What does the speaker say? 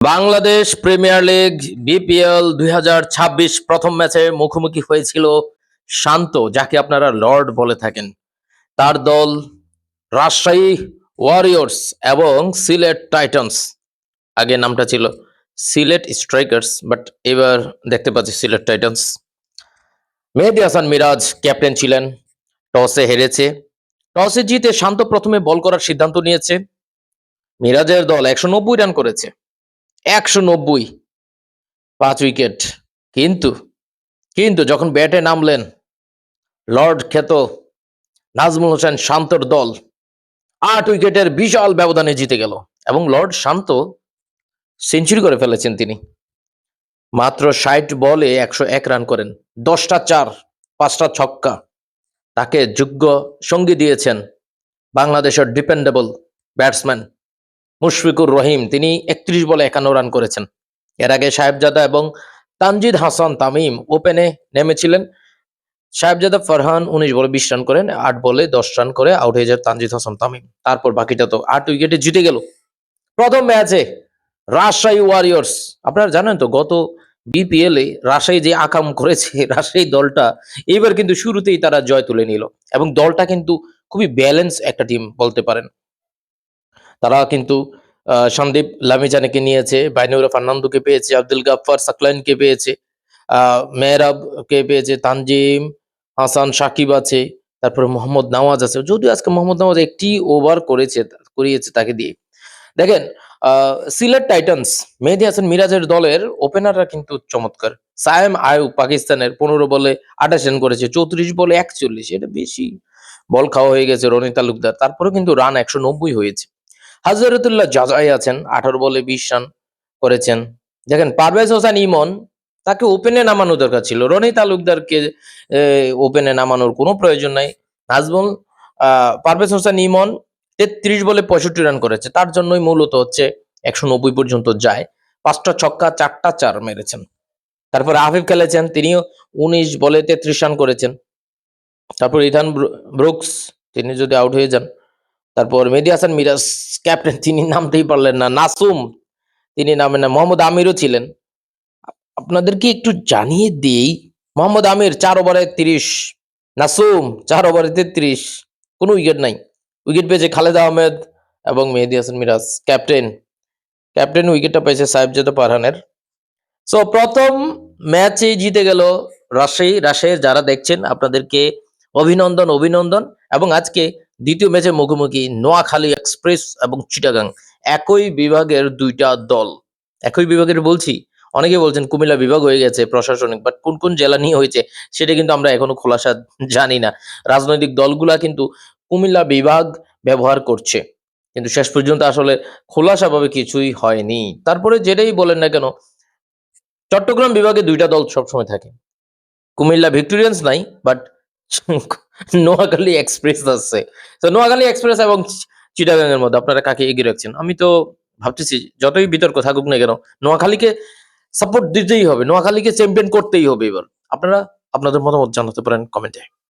Bangladesh premier league BPL 2026 প্রথম ম্যাচে মুখোমুখি হয়েছিল শান্ত, যাকে আপনারা লর্ড বলে থাকেন। তার দল রাজশাহী ওয়ারিয়র্স এবং সিলেট টাইটান্স। আগে নামটা ছিল সিলেট স্ট্রাইকার্স, বাট এবার দেখতে পাচ্ছি সিলেট টাইটান্স। মেহেদী হাসান মিরাজ ক্যাপ্টেন ছিলেন। টসে হেরেছে, টসে জিতে শান্ত প্রথমে বল করার সিদ্ধান্ত নিয়েছে। মিরাজের দল 190 রান করেছে, 190, 5 উইকেট। কিন্তু কিন্তু যখন ব্যাটে নামলেন লর্ড খ্যাত নাজমুল হোসেন শান্তর দল 8 উইকেটের বিশাল ব্যবধানে জিতে গেল এবং লর্ড শান্ত সেঞ্চুরি করে ফেলেছেন। তিনি মাত্র 60 বলে 101 রান করেন, 10টা চার, 5টা ছক্কা। তাকে যোগ্য সঙ্গী দিয়েছেন বাংলাদেশের ডিপেন্ডেবল ব্যাটসম্যান মুশফিকুর রহিম। তিনি 31 বলে 51 রান করেছেন। এর আগে সাহেবজাদা এবং তানজিদ হাসান তামিম ওপেনে নেমেছিলেন। সাহেবজাদা ফারহান 19 বলে 20 রান করেন, 8 বলে 10 রান করে আউট হয়ে যায় তানজিদ হাসান তামিম। তারপর বাকিটা তো 8 উইকেটে জিতে গেল। প্রথম ম্যাচে রাজশাহী ওয়ারিয়র্স, আপনারা জানেন তো গত বিপিএল এ রাজশাহী যে আকাম করেছে, রাজশাহী দলটা এবার কিন্তু শুরুতেই তারা জয় তুলে নিল এবং দলটা কিন্তু খুবই ব্যালেন্স একটা টিম বলতে পারেন। তারা কিন্তু সন্দীপ লামিজানেকে নিয়েছে, বাইনুরা ফার্নান্দোকে পেয়েছে, আব্দুল গাফফার সাকলাইনকে পেয়েছে, মেহরাবকে পেয়েছে, তানজিম হাসান সাকিব আছে, তারপরে মোহাম্মদ নওয়াজ আছে। যদিও আজকে মোহাম্মদ নওয়াজ একটি ওভার করিয়েছে তাকে দিয়ে। দেখেন সিলেট টাইটান্স মেহেদী হাসান মিরাজের দলের ওপেনাররা কিন্তু চমৎকার। সায়েম আয়ুব পাকিস্তানের 15 বলে 28 রান করেছে, 34 বলে 41, এটা বেশি বল খাওয়া হয়ে গেছে রনি তালুকদার। তারপরে কিন্তু রান 190 হয়েছে। হাজরতুল্লাহ জাজাই আছেন, 18 বলে 20 রান করেছেন। দেখেন পারভেজ হোসেন ইমন, তাকে ওপেনে নামানো দরকার ছিল। রনি তালুকদারকে ওপেনে নামানোর কোনো প্রয়োজন নাই। নাজমুল পারভেজ হোসেন ইমন 33 বলে 65 রান করেছে, তার জন্যই মূলত হচ্ছে 190 পর্যন্ত যায়। 5টা ছক্কা 4টা চার মেরেছেন। তারপর আফিফ খেলেছেন, তিনিও 19 বলে 33 রান করেছেন। তারপর ইথান ব্রুকস, তিনি যদি আউট হয়ে যান। তারপর মেহেদী হাসান মিরাজ ক্যাপ্টেন, তিনি নামতেই পারলেন না। নাসুম, তিনি নামেন না। মোহাম্মদ আমিরও ছিলেন। আপনাদেরকে একটু জানিয়ে দিই, মোহাম্মদ আমির 4 ওভারে 30, নাসুম 4 ওভারে 33, কোনো উইকেট নাই। উইকেট পেয়েছে খালেদ আহমেদ এবং মেহেদী হাসান মিরাজ। ক্যাপ্টেন উইকেটটা পেয়েছে সাহেবজাদা ফারহানের। সো প্রথম ম্যাচে জিতে গেল রাজশাহীর যারা দেখছেন আপনাদেরকে অভিনন্দন। এবং আজকে দ্বিতীয় ম্যাচে মুখোমুখি নোয়াখালী এক্সপ্রেস এবং চিটাগাং, একই বিভাগের দুইটা দল। একই বিভাগের বলছি, অনেকে বলছেন কুমিল্লা বিভাগ হয়ে গেছে প্রশাসনিক, বাট কোন কোন জেলা নিয়ে হয়েছে সেটা কিন্তু আমরা এখনো খোলাসা জানি না। রাজনৈতিক দলগুলা কিন্তু কুমিল্লা বিভাগ ব্যবহার করছে, কিন্তু শেষ পর্যন্ত আসলে খোলাসাভাবে কিছুই হয়নি। তারপরে যেটাই বলেন না কেন, চট্টগ্রাম বিভাগে দুইটা দল সবসময় থাকে। কুমিল্লা ভিক্টোরিয়ান্স নাই, বাট নোয়াখালী এক্সপ্রেস আছে। তো নোয়াখালী এক্সপ্রেস এবং চিটাগাং এর মধ্যে আপনারা কাকে এগিয়ে রাখছেন? আমি তো ভাবতেছি যতই বিতর্ক থাকুক না কেন, নোয়াখালীকে সাপোর্ট দিতেই হবে, নোয়াখালীকে চ্যাম্পিয়ন করতেই হবে। এবার আপনারা আপনাদের মতামত জানাতে পারেন কমেন্টে।